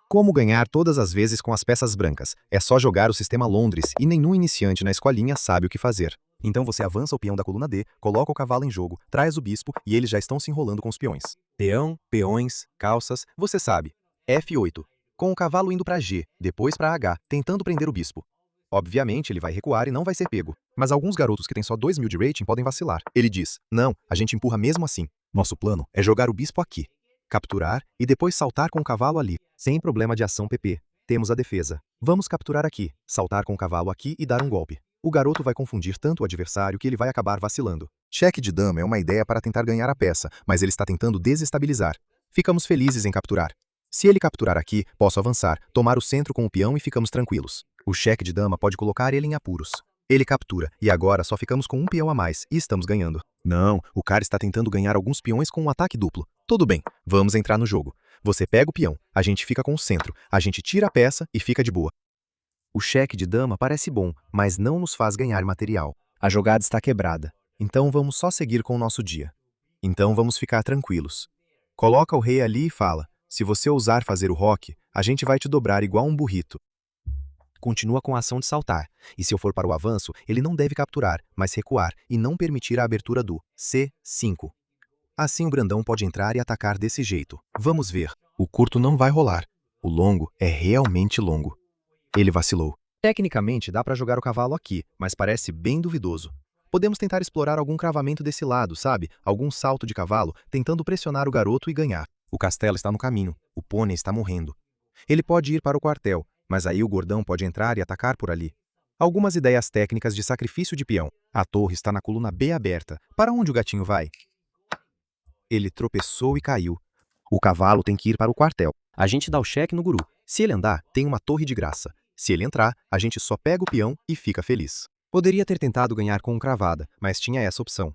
Como ganhar todas as vezes com as peças brancas? É só jogar o sistema Londres e nenhum iniciante na escolinha sabe o que fazer. Então você avança o peão da coluna D, coloca o cavalo em jogo, traz o bispo e eles já estão se enrolando com os peões. Peão, peões, calças, você sabe. F8. Com o cavalo indo para G, depois para H, tentando prender o bispo. Obviamente ele vai recuar e não vai ser pego. Mas alguns garotos que têm só 2.000 de rating podem vacilar. Ele diz, não, a gente empurra mesmo assim. Nosso plano é jogar o bispo aqui. Capturar e depois saltar com o cavalo ali. Sem problema de ação PP. Temos a defesa. Vamos capturar aqui, saltar com o cavalo aqui e dar um golpe. O garoto vai confundir tanto o adversário que ele vai acabar vacilando. Cheque de dama é uma ideia para tentar ganhar a peça, mas ele está tentando desestabilizar. Ficamos felizes em capturar. Se ele capturar aqui, posso avançar, tomar o centro com o peão e ficamos tranquilos. O cheque de dama pode colocar ele em apuros. Ele captura, e agora só ficamos com um peão a mais, e estamos ganhando. Não, o cara está tentando ganhar alguns peões com um ataque duplo. Tudo bem, vamos entrar no jogo. Você pega o peão, a gente fica com o centro, a gente tira a peça e fica de boa. O cheque de dama parece bom, mas não nos faz ganhar material. A jogada está quebrada, então vamos só seguir com o nosso dia. Então vamos ficar tranquilos. Coloca o rei ali e fala, se você ousar fazer o roque, a gente vai te dobrar igual um burrito. Continua com a ação de saltar, e se eu for para o avanço, ele não deve capturar, mas recuar e não permitir a abertura do C5. Assim o grandão pode entrar e atacar desse jeito. Vamos ver. O curto não vai rolar. O longo é realmente longo. Ele vacilou. Tecnicamente dá para jogar o cavalo aqui, mas parece bem duvidoso. Podemos tentar explorar algum cravamento desse lado, sabe? Algum salto de cavalo, tentando pressionar o garoto e ganhar. O castelo está no caminho. O pônei está morrendo. Ele pode ir para o quartel, mas aí o gordão pode entrar e atacar por ali. Algumas ideias técnicas de sacrifício de peão. A torre está na coluna B aberta. Para onde o gatinho vai? Ele tropeçou e caiu. O cavalo tem que ir para o quartel. A gente dá o cheque no guru. Se ele andar, tem uma torre de graça. Se ele entrar, a gente só pega o peão e fica feliz. Poderia ter tentado ganhar com cravada, mas tinha essa opção.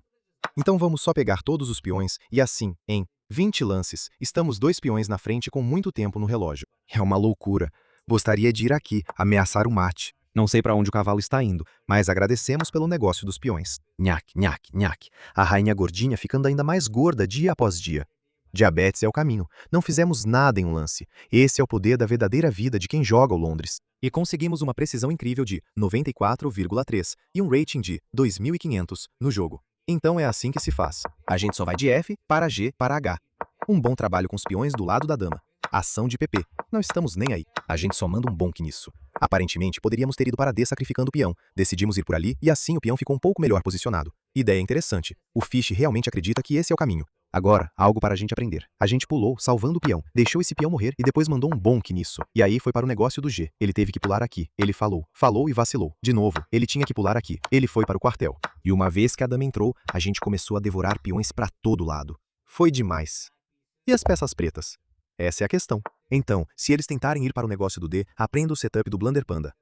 Então vamos só pegar todos os peões e assim, em 20 lances, estamos 2 peões na frente com muito tempo no relógio. É uma loucura. Gostaria de ir aqui, ameaçar o mate. Não sei para onde o cavalo está indo, mas agradecemos pelo negócio dos peões. Nhaque, nhaque, nhaque. A rainha gordinha ficando ainda mais gorda dia após dia. Diabetes é o caminho. Não fizemos nada em um lance. Esse é o poder da verdadeira vida de quem joga o Londres. E conseguimos uma precisão incrível de 94,3 e um rating de 2.500 no jogo. Então é assim que se faz. A gente só vai de F para G para H. Um bom trabalho com os peões do lado da dama. Ação de PP. Não estamos nem aí. A gente só manda um bonk nisso. Aparentemente, poderíamos ter ido para D sacrificando o peão. Decidimos ir por ali e assim o peão ficou um pouco melhor posicionado. Ideia interessante. O Fish realmente acredita que esse é o caminho. Agora, algo para a gente aprender. A gente pulou, salvando o peão, deixou esse peão morrer e depois mandou um bonk nisso. E aí foi para o negócio do G. Ele teve que pular aqui. Ele falou e vacilou. De novo, ele tinha que pular aqui. Ele foi para o quartel. E uma vez que a dama entrou, a gente começou a devorar peões para todo lado. Foi demais. E as peças pretas? Essa é a questão. Então, se eles tentarem ir para o negócio do D, aprenda o setup do Blunder Panda,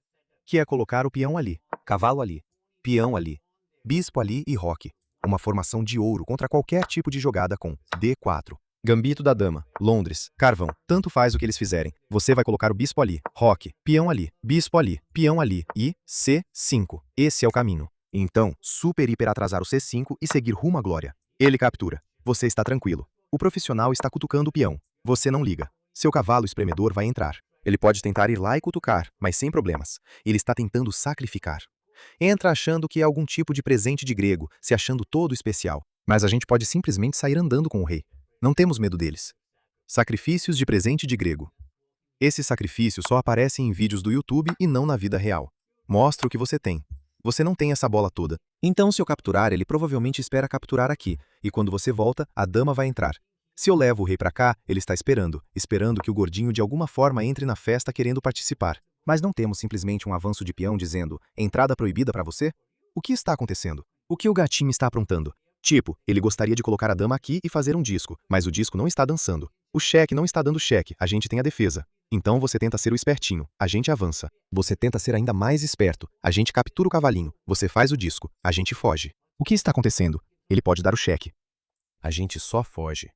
que é colocar o peão ali, cavalo ali, peão ali, bispo ali e roque. Uma formação de ouro contra qualquer tipo de jogada com D4. Gambito da dama, Londres, carvão, tanto faz o que eles fizerem. Você vai colocar o bispo ali, roque, peão ali, bispo ali, peão ali e C5. Esse é o caminho. Então, super hiper atrasar o C5 e seguir rumo à glória. Ele captura. Você está tranquilo. O profissional está cutucando o peão. Você não liga. Seu cavalo espremedor vai entrar. Ele pode tentar ir lá e cutucar, mas sem problemas. Ele está tentando sacrificar. Entra achando que é algum tipo de presente de grego, se achando todo especial. Mas a gente pode simplesmente sair andando com o rei. Não temos medo deles. Sacrifícios de presente de grego. Esse sacrifício só aparece em vídeos do YouTube e não na vida real. Mostra o que você tem. Você não tem essa bola toda. Então, se eu capturar, ele provavelmente espera capturar aqui. E quando você volta, a dama vai entrar. Se eu levo o rei para cá, ele está esperando que o gordinho de alguma forma entre na festa querendo participar. Mas não temos simplesmente um avanço de peão dizendo, entrada proibida para você? O que está acontecendo? O que o gatinho está aprontando? Tipo, ele gostaria de colocar a dama aqui e fazer um disco, mas o disco não está dançando. O cheque não está dando cheque, a gente tem a defesa. Então você tenta ser o espertinho, a gente avança. Você tenta ser ainda mais esperto, a gente captura o cavalinho, você faz o disco, a gente foge. O que está acontecendo? Ele pode dar o cheque. A gente só foge.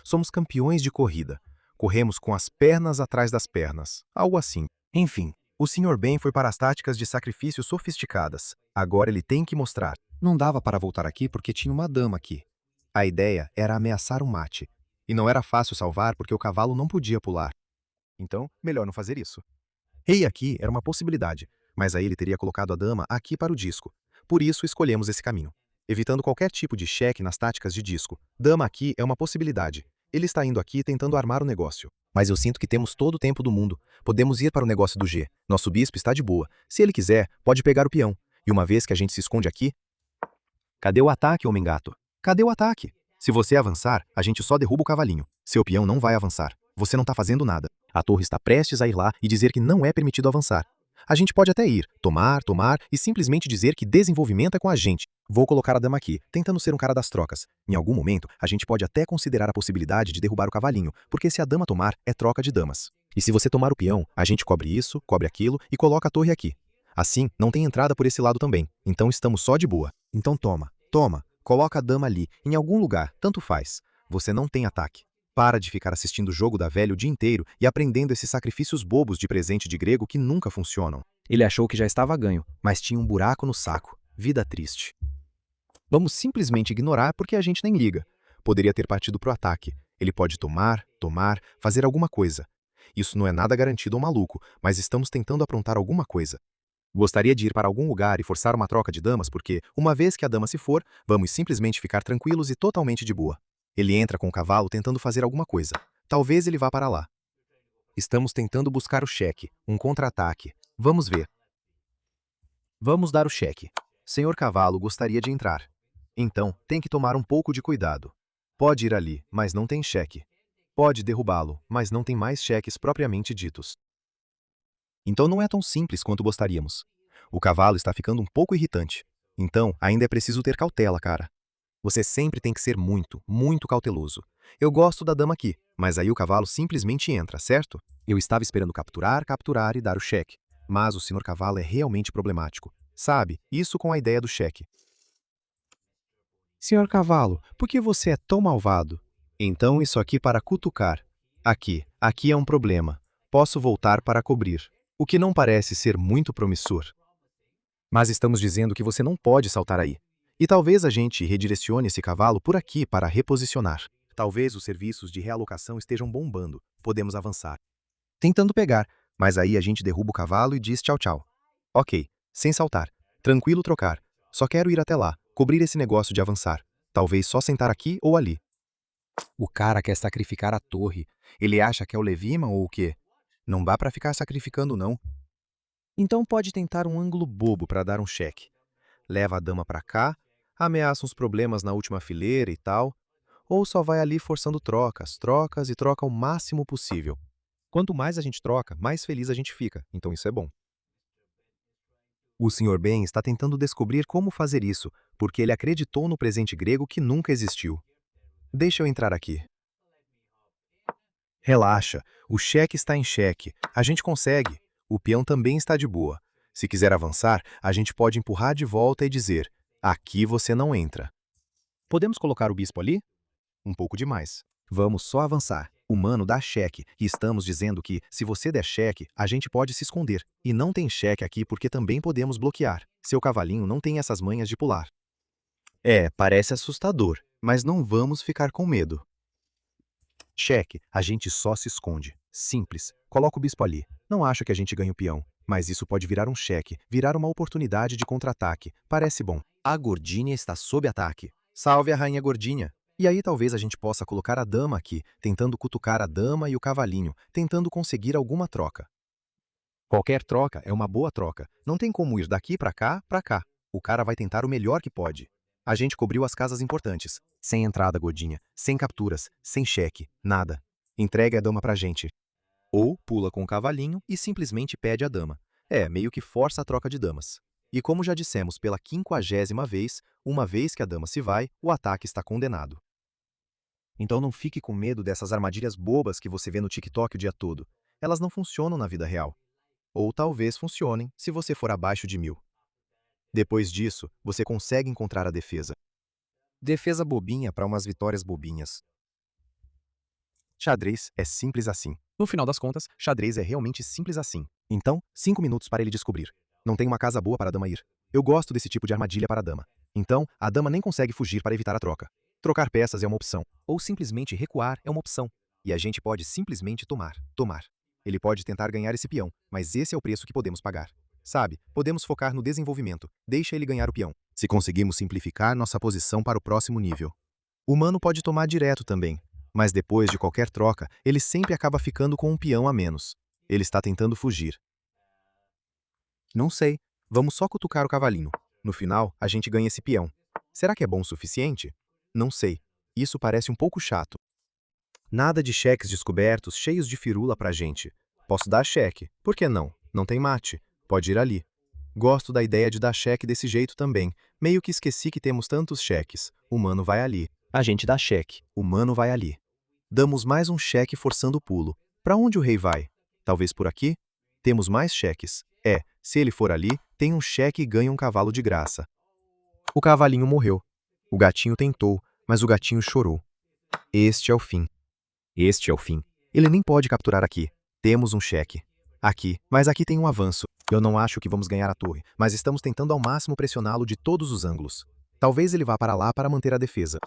Somos campeões de corrida. Corremos com as pernas atrás das pernas, algo assim. Enfim, o Sr. Ben foi para as táticas de sacrifício sofisticadas. Agora ele tem que mostrar. Não dava para voltar aqui porque tinha uma dama aqui. A ideia era ameaçar o mate. E não era fácil salvar porque o cavalo não podia pular. Então, melhor não fazer isso. Rei aqui era uma possibilidade, mas aí ele teria colocado a dama aqui para o disco. Por isso, escolhemos esse caminho. Evitando qualquer tipo de cheque nas táticas de disco. Dama aqui é uma possibilidade. Ele está indo aqui tentando armar o negócio. Mas eu sinto que temos todo o tempo do mundo. Podemos ir para o negócio do G. Nosso bispo está de boa. Se ele quiser, pode pegar o peão. E uma vez que a gente se esconde aqui... Cadê o ataque, homem gato? Cadê o ataque? Se você avançar, a gente só derruba o cavalinho. Seu peão não vai avançar. Você não está fazendo nada. A torre está prestes a ir lá e dizer que não é permitido avançar. A gente pode até ir, tomar e simplesmente dizer que desenvolvimento é com a gente. Vou colocar a dama aqui, tentando ser um cara das trocas. Em algum momento, a gente pode até considerar a possibilidade de derrubar o cavalinho, porque se a dama tomar, é troca de damas. E se você tomar o peão, a gente cobre isso, cobre aquilo e coloca a torre aqui. Assim, não tem entrada por esse lado também, então estamos só de boa. Então toma, coloca a dama ali, em algum lugar, tanto faz. Você não tem ataque. Para de ficar assistindo o jogo da velha o dia inteiro e aprendendo esses sacrifícios bobos de presente de grego que nunca funcionam. Ele achou que já estava ganho, mas tinha um buraco no saco. Vida triste. Vamos simplesmente ignorar porque a gente nem liga. Poderia ter partido pro ataque. Ele pode tomar, fazer alguma coisa. Isso não é nada garantido ao maluco, mas estamos tentando aprontar alguma coisa. Gostaria de ir para algum lugar e forçar uma troca de damas porque, uma vez que a dama se for, vamos simplesmente ficar tranquilos e totalmente de boa. Ele entra com o cavalo tentando fazer alguma coisa. Talvez ele vá para lá. Estamos tentando buscar o cheque, um contra-ataque. Vamos ver. Vamos dar o cheque. Senhor cavalo gostaria de entrar. Então, tem que tomar um pouco de cuidado. Pode ir ali, mas não tem cheque. Pode derrubá-lo, mas não tem mais cheques propriamente ditos. Então não é tão simples quanto gostaríamos. O cavalo está ficando um pouco irritante. Então, ainda é preciso ter cautela, cara. Você sempre tem que ser muito cauteloso. Eu gosto da dama aqui, mas aí o cavalo simplesmente entra, certo? Eu estava esperando capturar e dar o cheque. Mas o senhor cavalo é realmente problemático. Sabe, isso com a ideia do cheque. Senhor cavalo, por que você é tão malvado? Então isso aqui para cutucar. Aqui é um problema. Posso voltar para cobrir. O que não parece ser muito promissor. Mas estamos dizendo que você não pode saltar aí. E talvez a gente redirecione esse cavalo por aqui para reposicionar. Talvez os serviços de realocação estejam bombando. Podemos avançar. Tentando pegar, mas aí a gente derruba o cavalo e diz tchau tchau. Ok, sem saltar. Tranquilo trocar. Só quero ir até lá, cobrir esse negócio de avançar. Talvez só sentar aqui ou ali. O cara quer sacrificar a torre. Ele acha que é o Leviman ou o quê? Não dá para ficar sacrificando não. Então pode tentar um ângulo bobo para dar um cheque. Leva a dama para cá, ameaça uns problemas na última fileira e tal, ou só vai ali forçando trocas e troca o máximo possível. Quanto mais a gente troca, mais feliz a gente fica, então isso é bom. O Sr. Ben está tentando descobrir como fazer isso, porque ele acreditou no presente grego que nunca existiu. Deixa eu entrar aqui. Relaxa, o cheque está em xeque, a gente consegue. O peão também está de boa. Se quiser avançar, a gente pode empurrar de volta e dizer, aqui você não entra. Podemos colocar o bispo ali? Um pouco demais. Vamos só avançar. O mano dá cheque, e estamos dizendo que, se você der cheque, a gente pode se esconder. E não tem cheque aqui porque também podemos bloquear. Seu cavalinho não tem essas manhas de pular. É, parece assustador, mas não vamos ficar com medo. Cheque, a gente só se esconde. Simples. Coloca o bispo ali. Não acho que a gente ganhe o peão, mas isso pode virar um cheque, virar uma oportunidade de contra-ataque. Parece bom. A Gordinha está sob ataque. Salve a rainha Gordinha. E aí talvez a gente possa colocar a dama aqui, tentando cutucar a dama e o cavalinho, tentando conseguir alguma troca. Qualquer troca é uma boa troca. Não tem como ir daqui para cá, para cá. O cara vai tentar o melhor que pode. A gente cobriu as casas importantes. Sem entrada, Gordinha. Sem capturas. Sem cheque. Nada. Entregue a dama pra gente. Ou pula com o cavalinho e simplesmente pede a dama. É, meio que força a troca de damas. E como já dissemos pela 50ª vez, uma vez que a dama se vai, o ataque está condenado. Então não fique com medo dessas armadilhas bobas que você vê no TikTok o dia todo. Elas não funcionam na vida real. Ou talvez funcionem se você for abaixo de 1000. Depois disso, você consegue encontrar a defesa. Defesa bobinha para umas vitórias bobinhas. Xadrez é simples assim. No final das contas, xadrez é realmente simples assim. Então, 5 minutos para ele descobrir. Não tem uma casa boa para a dama ir. Eu gosto desse tipo de armadilha para a dama. Então, a dama nem consegue fugir para evitar a troca. Trocar peças é uma opção. Ou simplesmente recuar é uma opção. E a gente pode simplesmente tomar. Ele pode tentar ganhar esse peão, mas esse é o preço que podemos pagar. Sabe, podemos focar no desenvolvimento. Deixa ele ganhar o peão. Se conseguimos simplificar nossa posição para o próximo nível. O humano pode tomar direto também, mas depois de qualquer troca, ele sempre acaba ficando com um peão a menos. Ele está tentando fugir. Não sei. Vamos só cutucar o cavalinho. No final, a gente ganha esse peão. Será que é bom o suficiente? Não sei. Isso parece um pouco chato. Nada de cheques descobertos cheios de firula pra gente. Posso dar cheque. Por que não? Não tem mate. Pode ir ali. Gosto da ideia de dar cheque desse jeito também. Meio que esqueci que temos tantos cheques. O mano vai ali. A gente dá cheque. O mano vai ali. Damos mais um cheque forçando o pulo. Pra onde o rei vai? Talvez por aqui? Temos mais cheques. Se ele for ali, tem um cheque e ganha um cavalo de graça. O cavalinho morreu. O gatinho tentou, mas o gatinho chorou. Este é o fim. Este é o fim. Ele nem pode capturar aqui. Temos um cheque. Aqui, mas aqui tem um avanço. Eu não acho que vamos ganhar a torre, mas estamos tentando ao máximo pressioná-lo de todos os ângulos. Talvez ele vá para lá para manter a defesa.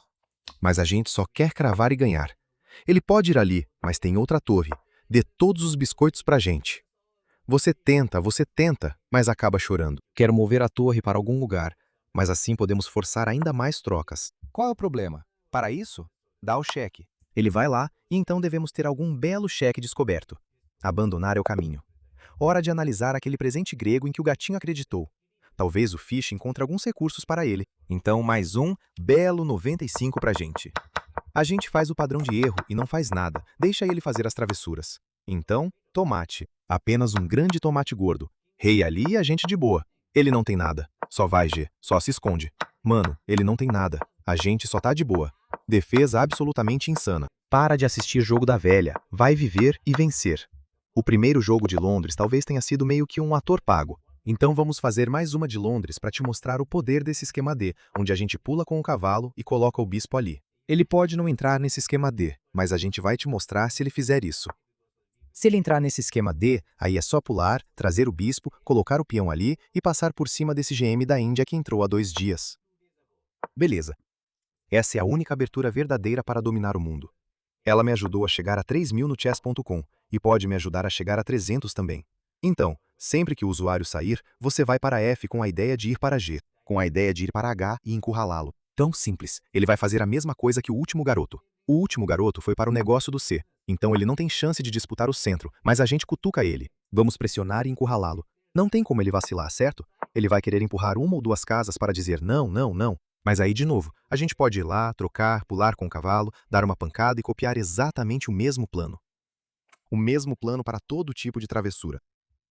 Mas a gente só quer cravar e ganhar. Ele pode ir ali, mas tem outra torre. Dê todos os biscoitos pra gente. Você tenta, mas acaba chorando. Quer mover a torre para algum lugar, mas assim podemos forçar ainda mais trocas. Qual é o problema? Para isso, dá o cheque. Ele vai lá e então devemos ter algum belo cheque descoberto. Abandonar é o caminho. Hora de analisar aquele presente grego em que o gatinho acreditou. Talvez o Fish encontre alguns recursos para ele. Então mais um belo 95 pra gente. A gente faz o padrão de erro e não faz nada. Deixa ele fazer as travessuras. Então, tomate. Apenas um grande tomate gordo. Rei ali e a gente de boa. Ele não tem nada. Só vai, G. Só se esconde. Mano, ele não tem nada. A gente só tá de boa. Defesa absolutamente insana. Para de assistir jogo da velha. Vai viver e vencer. O primeiro jogo de Londres talvez tenha sido meio que um ator pago. Então vamos fazer mais uma de Londres para te mostrar o poder desse esquema D, onde a gente pula com o cavalo e coloca o bispo ali. Ele pode não entrar nesse esquema D, mas a gente vai te mostrar se ele fizer isso. Se ele entrar nesse esquema D, aí é só pular, trazer o bispo, colocar o peão ali e passar por cima desse GM da Índia que entrou há 2 dias. Beleza. Essa é a única abertura verdadeira para dominar o mundo. Ela me ajudou a chegar a 3.000 no chess.com e pode me ajudar a chegar a 300 também. Então, sempre que o usuário sair, você vai para F com a ideia de ir para G, com a ideia de ir para H e encurralá-lo. Tão simples. Ele vai fazer a mesma coisa que o último garoto. O último garoto foi para o negócio do C, então ele não tem chance de disputar o centro, mas a gente cutuca ele. Vamos pressionar e encurralá-lo. Não tem como ele vacilar, certo? Ele vai querer empurrar 1 ou 2 casas para dizer não, não, não. Mas aí, de novo, a gente pode ir lá, trocar, pular com o cavalo, dar uma pancada e copiar exatamente o mesmo plano. O mesmo plano para todo tipo de travessura.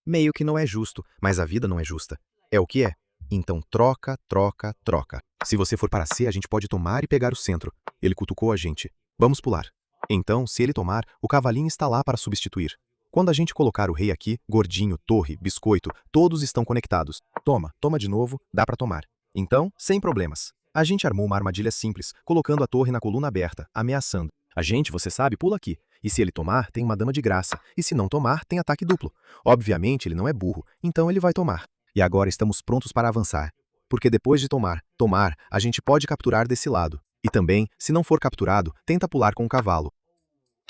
Meio que não é justo, mas a vida não é justa. É o que é. Então troca, troca, troca. Se você for para C, a gente pode tomar e pegar o centro. Ele cutucou a gente. Vamos pular. Então, se ele tomar, o cavalinho está lá para substituir. Quando a gente colocar o rei aqui, gordinho, torre, biscoito, todos estão conectados. Toma de novo, dá para tomar. Então, sem problemas. A gente armou uma armadilha simples, colocando a torre na coluna aberta, ameaçando. A gente, você sabe, pula aqui. E se ele tomar, tem uma dama de graça. E se não tomar, tem ataque duplo. Obviamente, ele não é burro, então ele vai tomar. E agora estamos prontos para avançar. Porque depois de tomar, a gente pode capturar desse lado. E também, se não for capturado, tenta pular com o cavalo.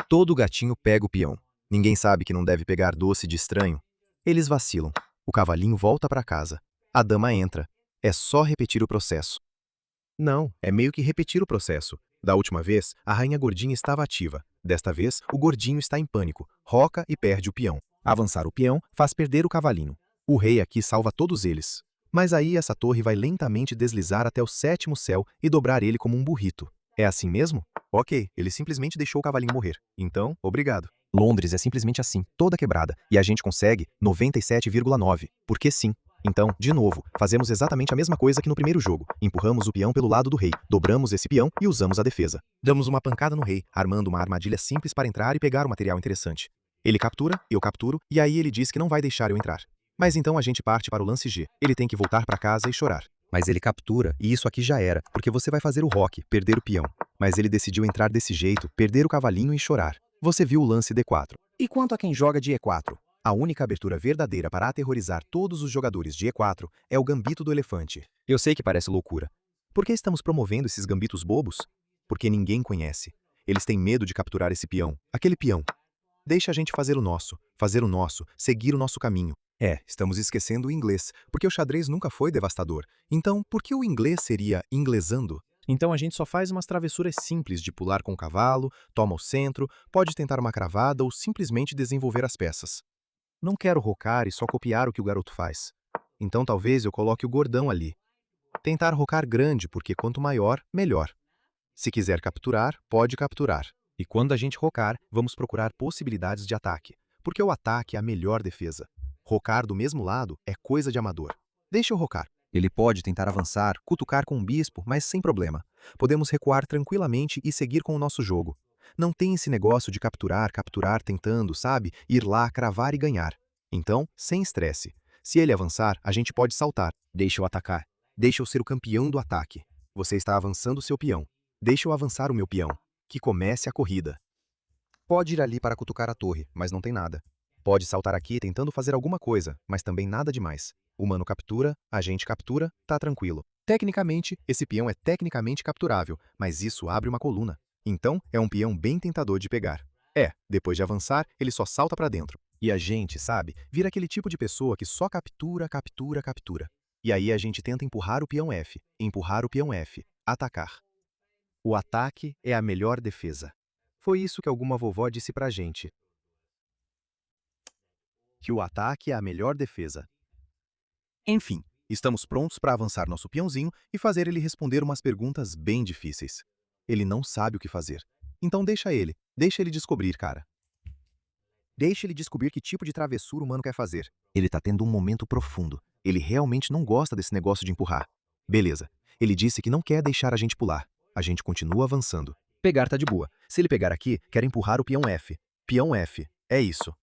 Todo gatinho pega o peão. Ninguém sabe que não deve pegar doce de estranho. Eles vacilam. O cavalinho volta para casa. A dama entra. É só repetir o processo. Não, é meio que repetir o processo. Da última vez, a rainha gordinha estava ativa. Desta vez, o gordinho está em pânico, roca e perde o peão. Avançar o peão faz perder o cavalinho. O rei aqui salva todos eles. Mas aí essa torre vai lentamente deslizar até o 7º céu e dobrar ele como um burrito. É assim mesmo? Ok, ele simplesmente deixou o cavalinho morrer. Então, obrigado. Londres é simplesmente assim, toda quebrada, e a gente consegue 97,9. Porque sim. Então, de novo, fazemos exatamente a mesma coisa que no primeiro jogo. Empurramos o peão pelo lado do rei, dobramos esse peão e usamos a defesa. Damos uma pancada no rei, armando uma armadilha simples para entrar e pegar o material interessante. Ele captura, eu capturo, e aí ele diz que não vai deixar eu entrar. Mas então a gente parte para o lance G. Ele tem que voltar para casa e chorar. Mas ele captura, e isso aqui já era, porque você vai fazer o roque, perder o peão. Mas ele decidiu entrar desse jeito, perder o cavalinho e chorar. Você viu o lance D4. E quanto a quem joga de E4? A única abertura verdadeira para aterrorizar todos os jogadores de E4 é o gambito do elefante. Eu sei que parece loucura. Por que estamos promovendo esses gambitos bobos? Porque ninguém conhece. Eles têm medo de capturar esse peão, aquele peão. Deixa a gente fazer o nosso, seguir o nosso caminho. Estamos esquecendo o inglês, porque o xadrez nunca foi devastador. Então, por que o inglês seria inglesando? Então a gente só faz umas travessuras simples de pular com o cavalo, toma o centro, pode tentar uma cravada ou simplesmente desenvolver as peças. Não quero rocar e só copiar o que o garoto faz. Então talvez eu coloque o gordão ali. Tentar rocar grande, porque quanto maior, melhor. Se quiser capturar, pode capturar. E quando a gente rocar, vamos procurar possibilidades de ataque, porque o ataque é a melhor defesa. Rocar do mesmo lado é coisa de amador. Deixa eu rocar. Ele pode tentar avançar, cutucar com um bispo, mas sem problema. Podemos recuar tranquilamente e seguir com o nosso jogo. Não tem esse negócio de capturar, tentando, sabe? Ir lá, cravar e ganhar. Então, sem estresse. Se ele avançar, a gente pode saltar. Deixa eu atacar. Deixa eu ser o campeão do ataque. Você está avançando o seu peão. Deixa eu avançar o meu peão. Que comece a corrida. Pode ir ali para cutucar a torre, mas não tem nada. Pode saltar aqui tentando fazer alguma coisa, mas também nada demais. Humano captura, a gente captura, tá tranquilo. Tecnicamente, esse peão é tecnicamente capturável, mas isso abre uma coluna. Então, é um peão bem tentador de pegar. Depois de avançar, ele só salta para dentro. E a gente, sabe, vira aquele tipo de pessoa que só captura. E aí a gente tenta empurrar o peão F, atacar. O ataque é a melhor defesa. Foi isso que alguma vovó disse pra gente. Que o ataque é a melhor defesa. Enfim, estamos prontos para avançar nosso peãozinho e fazer ele responder umas perguntas bem difíceis. Ele não sabe o que fazer. Então deixa ele descobrir, cara. Deixa ele descobrir que tipo de travessura o mano quer fazer. Ele tá tendo um momento profundo. Ele realmente não gosta desse negócio de empurrar. Beleza. Ele disse que não quer deixar a gente pular. A gente continua avançando. Pegar tá de boa. Se ele pegar aqui, quer empurrar o peão F. Peão F. É isso.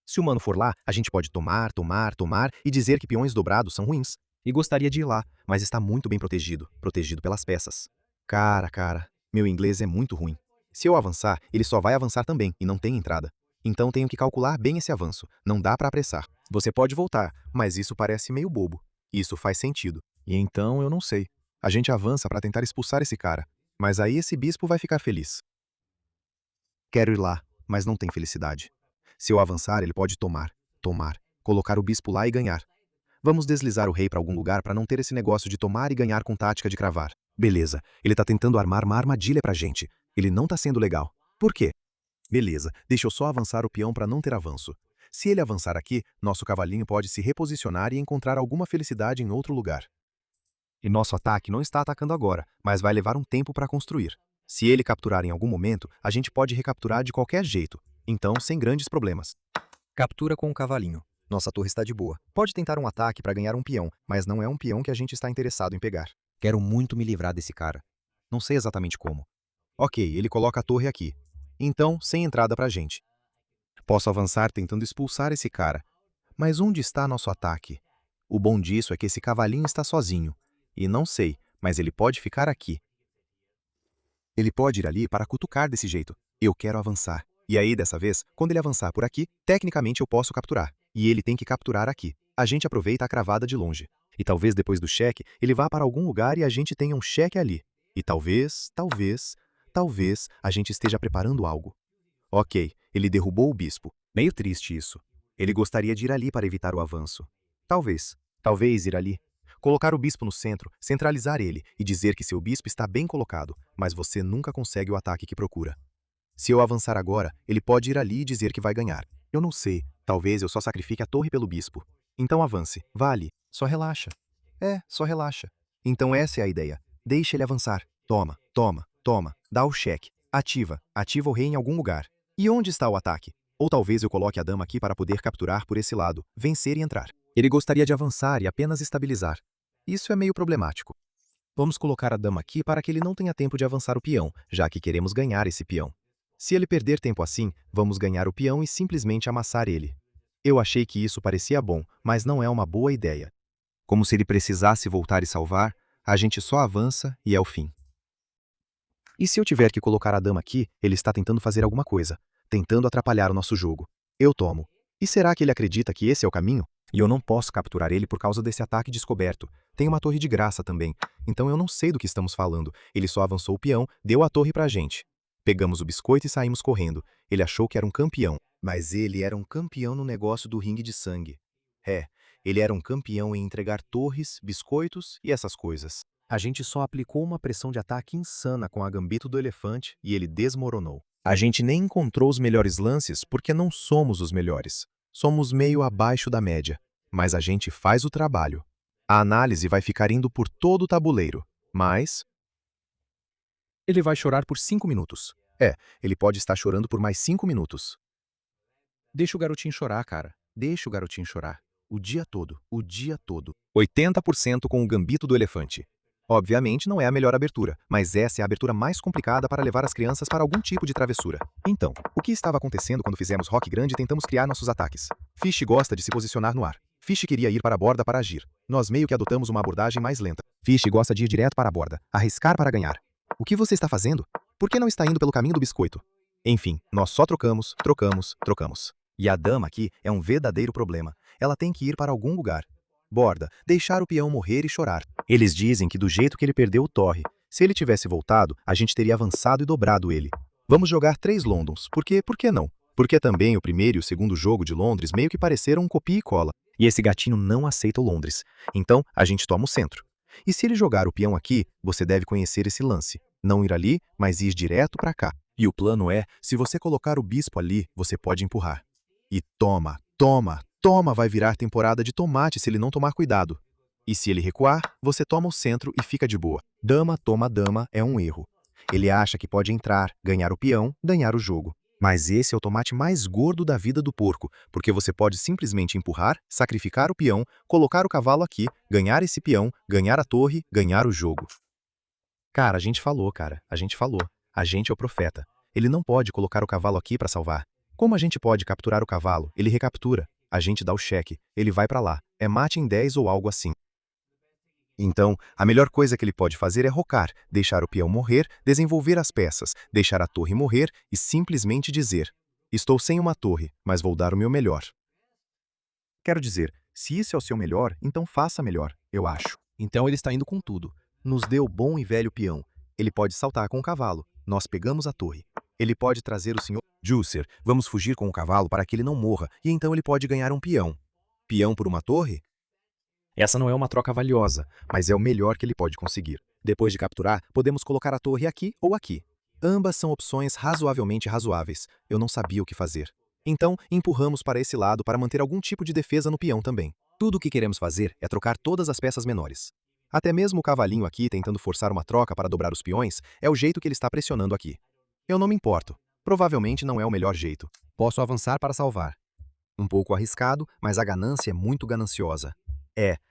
Se o mano for lá, a gente pode tomar e dizer que peões dobrados são ruins. E gostaria de ir lá, mas está muito bem protegido pelas peças. Cara, meu inglês é muito ruim. Se eu avançar, ele só vai avançar também e não tem entrada. Então tenho que calcular bem esse avanço, não dá para apressar. Você pode voltar, mas isso parece meio bobo. Isso faz sentido. E então eu não sei. A gente avança para tentar expulsar esse cara, mas aí esse bispo vai ficar feliz. Quero ir lá, mas não tem felicidade. Se eu avançar, ele pode tomar, colocar o bispo lá e ganhar. Vamos deslizar o rei para algum lugar para não ter esse negócio de tomar e ganhar com tática de cravar. Beleza, ele tá tentando armar uma armadilha pra gente. Ele não tá sendo legal. Por quê? Beleza, deixa eu só avançar o peão para não ter avanço. Se ele avançar aqui, nosso cavalinho pode se reposicionar e encontrar alguma felicidade em outro lugar. E nosso ataque não está atacando agora, mas vai levar um tempo para construir. Se ele capturar em algum momento, a gente pode recapturar de qualquer jeito. Então, sem grandes problemas. Captura com o cavalinho. Nossa torre está de boa. Pode tentar um ataque para ganhar um peão, mas não é um peão que a gente está interessado em pegar. Quero muito me livrar desse cara. Não sei exatamente como. Ok, ele coloca a torre aqui. Então, sem entrada pra gente. Posso avançar tentando expulsar esse cara. Mas onde está nosso ataque? O bom disso é que esse cavalinho está sozinho. E não sei, mas ele pode ficar aqui. Ele pode ir ali para cutucar desse jeito. Eu quero avançar. E aí, dessa vez, quando ele avançar por aqui, tecnicamente eu posso capturar. E ele tem que capturar aqui. A gente aproveita a cravada de longe. E talvez depois do cheque, ele vá para algum lugar e a gente tenha um cheque ali. E talvez a gente esteja preparando algo. Ok, ele derrubou o bispo. Meio triste isso. Ele gostaria de ir ali para evitar o avanço. Talvez ir ali. Colocar o bispo no centro, centralizar ele e dizer que seu bispo está bem colocado, mas você nunca consegue o ataque que procura. Se eu avançar agora, ele pode ir ali e dizer que vai ganhar. Eu não sei, talvez eu só sacrifique a torre pelo bispo. Então avance, vá ali, só relaxa. Só relaxa. Então essa é a ideia. Deixa ele avançar. Toma, dá o cheque. Ativa o rei em algum lugar. E onde está o ataque? Ou talvez eu coloque a dama aqui para poder capturar por esse lado, vencer e entrar. Ele gostaria de avançar e apenas estabilizar. Isso é meio problemático. Vamos colocar a dama aqui para que ele não tenha tempo de avançar o peão, já que queremos ganhar esse peão. Se ele perder tempo assim, vamos ganhar o peão e simplesmente amassar ele. Eu achei que isso parecia bom, mas não é uma boa ideia. Como se ele precisasse voltar e salvar, a gente só avança e é o fim. E se eu tiver que colocar a dama aqui, ele está tentando fazer alguma coisa, tentando atrapalhar o nosso jogo. Eu tomo. E será que ele acredita que esse é o caminho? E eu não posso capturar ele por causa desse ataque descoberto. Tem uma torre de graça também, então eu não sei do que estamos falando. Ele só avançou o peão, deu a torre pra gente. Pegamos o biscoito e saímos correndo. Ele achou que era um campeão. Mas ele era um campeão no negócio do ringue de sangue. É, ele era um campeão em entregar torres, biscoitos e essas coisas. A gente só aplicou uma pressão de ataque insana com a gambito do elefante e ele desmoronou. A gente nem encontrou os melhores lances porque não somos os melhores. Somos meio abaixo da média. Mas a gente faz o trabalho. A análise vai ficar indo por todo o tabuleiro. Mas ele vai chorar por 5 minutos. Ele pode estar chorando por mais 5 minutos. Deixa o garotinho chorar, cara. Deixa o garotinho chorar. O dia todo, o dia todo. 80% com o gambito do elefante. Obviamente não é a melhor abertura, mas essa é a abertura mais complicada para levar as crianças para algum tipo de travessura. Então, o que estava acontecendo quando fizemos rock grande e tentamos criar nossos ataques? Fish gosta de se posicionar no ar. Fish queria ir para a borda para agir. Nós meio que adotamos uma abordagem mais lenta. Fish gosta de ir direto para a borda, arriscar para ganhar. O que você está fazendo? Por que não está indo pelo caminho do biscoito? Enfim, nós só trocamos, trocamos, trocamos. E a dama aqui é um verdadeiro problema. Ela tem que ir para algum lugar. Borda, deixar o peão morrer e chorar. Eles dizem que do jeito que ele perdeu o torre, se ele tivesse voltado, a gente teria avançado e dobrado ele. Vamos jogar 3 Londons, porque por que não? Porque também o primeiro e o segundo jogo de Londres meio que pareceram um copia e cola. E esse gatinho não aceita o Londres. Então, a gente toma o centro. E se ele jogar o peão aqui, você deve conhecer esse lance. Não ir ali, mas ir direto para cá. E o plano é, se você colocar o bispo ali, você pode empurrar. E toma, toma, toma, vai virar temporada de tomate se ele não tomar cuidado. E se ele recuar, você toma o centro e fica de boa. Dama toma dama é um erro. Ele acha que pode entrar, ganhar o peão, ganhar o jogo. Mas esse é o tomate mais gordo da vida do porco, porque você pode simplesmente empurrar, sacrificar o peão, colocar o cavalo aqui, ganhar esse peão, ganhar a torre, ganhar o jogo. Cara, a gente falou, cara. A gente falou. A gente é o profeta. Ele não pode colocar o cavalo aqui para salvar. Como a gente pode capturar o cavalo? Ele recaptura. A gente dá o cheque. Ele vai para lá. É mate em 10 ou algo assim. Então, a melhor coisa que ele pode fazer é rocar, deixar o peão morrer, desenvolver as peças, deixar a torre morrer e simplesmente dizer: estou sem uma torre, mas vou dar o meu melhor. Quero dizer, se isso é o seu melhor, então faça melhor, eu acho. Então ele está indo com tudo. Nos deu o bom e velho peão. Ele pode saltar com o cavalo. Nós pegamos a torre. Ele pode trazer o senhor Juicer. Vamos fugir com o cavalo para que ele não morra, e então ele pode ganhar um peão. Peão por uma torre? Essa não é uma troca valiosa, mas é o melhor que ele pode conseguir. Depois de capturar, podemos colocar a torre aqui ou aqui. Ambas são opções razoavelmente razoáveis. Eu não sabia o que fazer. Então, empurramos para esse lado para manter algum tipo de defesa no peão também. Tudo o que queremos fazer é trocar todas as peças menores. Até mesmo o cavalinho aqui tentando forçar uma troca para dobrar os peões é o jeito que ele está pressionando aqui. Eu não me importo. Provavelmente não é o melhor jeito. Posso avançar para salvar. Um pouco arriscado, mas a ganância é muito gananciosa.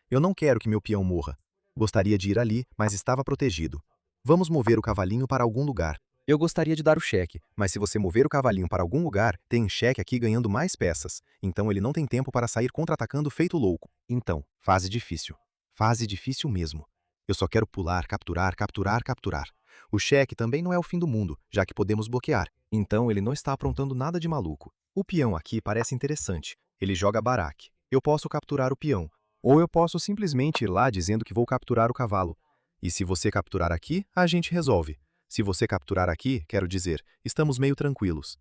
Eu não quero que meu peão morra. Gostaria de ir ali, mas estava protegido. Vamos mover o cavalinho para algum lugar. Eu gostaria de dar o cheque, mas se você mover o cavalinho para algum lugar, tem um cheque aqui ganhando mais peças. Então ele não tem tempo para sair contra-atacando feito louco. Então, fase difícil. Fase difícil mesmo. Eu só quero pular, capturar, capturar, capturar. O cheque também não é o fim do mundo, já que podemos bloquear. Então ele não está aprontando nada de maluco. O peão aqui parece interessante. Ele joga baraque. Eu posso capturar o peão. Ou eu posso simplesmente ir lá dizendo que vou capturar o cavalo. E se você capturar aqui, a gente resolve. Se você capturar aqui, quero dizer, estamos meio tranquilos.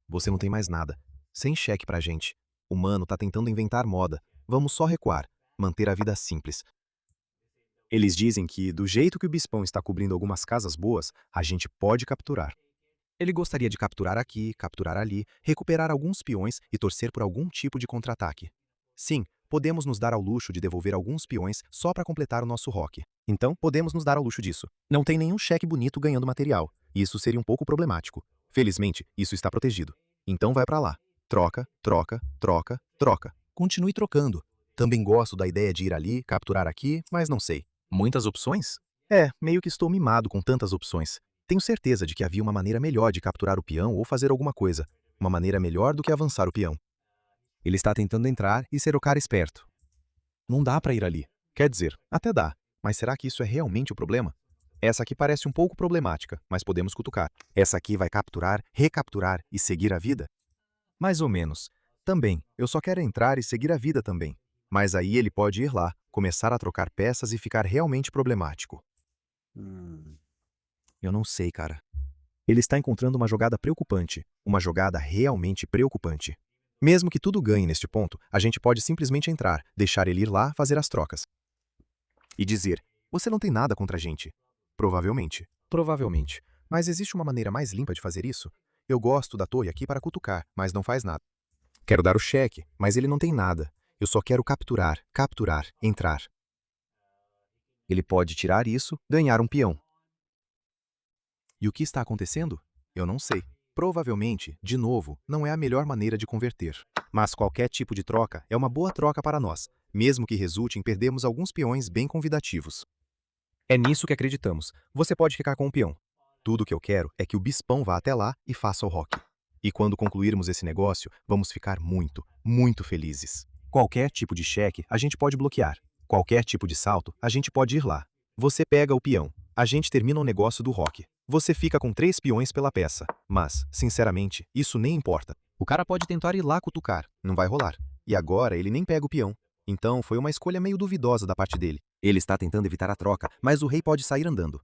Você não tem mais nada. Sem cheque pra gente. O mano tá tentando inventar moda. Vamos só recuar. Manter a vida simples. Eles dizem que, do jeito que o bispão está cobrindo algumas casas boas, a gente pode capturar. Ele gostaria de capturar aqui, capturar ali, recuperar alguns peões e torcer por algum tipo de contra-ataque. Sim, podemos nos dar ao luxo de devolver alguns peões só para completar o nosso rock. Então, podemos nos dar ao luxo disso. Não tem nenhum cheque bonito ganhando material. Isso seria um pouco problemático. Felizmente, isso está protegido. Então vai para lá. Troca, troca, troca, troca. Continue trocando. Também gosto da ideia de ir ali, capturar aqui, mas não sei. Muitas opções? Meio que estou mimado com tantas opções. Tenho certeza de que havia uma maneira melhor de capturar o peão ou fazer alguma coisa. Uma maneira melhor do que avançar o peão. Ele está tentando entrar e ser o cara esperto. Não dá para ir ali. Quer dizer, até dá. Mas será que isso é realmente o problema? Essa aqui parece um pouco problemática, mas podemos cutucar. Essa aqui vai capturar, recapturar e seguir a vida? Mais ou menos. Também, eu só quero entrar e seguir a vida também. Mas aí ele pode ir lá, começar a trocar peças e ficar realmente problemático. Eu não sei, cara. Ele está encontrando uma jogada preocupante, uma jogada realmente preocupante. Mesmo que tudo ganhe neste ponto, a gente pode simplesmente entrar, deixar ele ir lá fazer as trocas. E dizer, você não tem nada contra a gente. Provavelmente. Provavelmente. Mas existe uma maneira mais limpa de fazer isso? Eu gosto da torre aqui para cutucar, mas não faz nada. Quero dar o cheque, mas ele não tem nada. Eu só quero capturar, capturar, entrar. Ele pode tirar isso, ganhar um peão. E o que está acontecendo? Eu não sei. Provavelmente, de novo, não é a melhor maneira de converter. Mas qualquer tipo de troca é uma boa troca para nós, mesmo que resulte em perdermos alguns peões bem convidativos. É nisso que acreditamos. Você pode ficar com um peão. Tudo o que eu quero é que o bispão vá até lá e faça o roque. E quando concluirmos esse negócio, vamos ficar muito, muito felizes. Qualquer tipo de cheque a gente pode bloquear. Qualquer tipo de salto a gente pode ir lá. Você pega o peão. A gente termina o negócio do roque. Você fica com 3 peões pela peça. Mas, sinceramente, isso nem importa. O cara pode tentar ir lá cutucar. Não vai rolar. E agora ele nem pega o peão. Então foi uma escolha meio duvidosa da parte dele. Ele está tentando evitar a troca, mas o rei pode sair andando.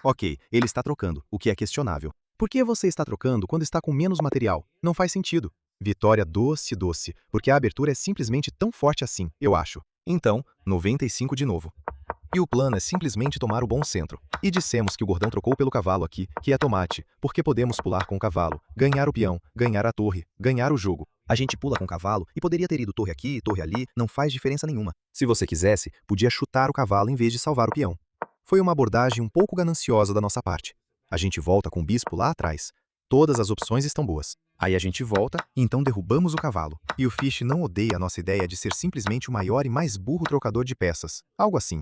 Ok, ele está trocando, o que é questionável. Por que você está trocando quando está com menos material? Não faz sentido. Vitória doce, doce, porque a abertura é simplesmente tão forte assim, eu acho. Então, 95 de novo. E o plano é simplesmente tomar o bom centro. E dissemos que o gordão trocou pelo cavalo aqui, que é tomate, porque podemos pular com o cavalo, ganhar o peão, ganhar a torre, ganhar o jogo. A gente pula com o cavalo e poderia ter ido torre aqui, torre ali, não faz diferença nenhuma. Se você quisesse, podia chutar o cavalo em vez de salvar o peão. Foi uma abordagem um pouco gananciosa da nossa parte. A gente volta com o bispo lá atrás. Todas as opções estão boas. Aí a gente volta e então derrubamos o cavalo. E o Fish não odeia a nossa ideia de ser simplesmente o maior e mais burro trocador de peças. Algo assim.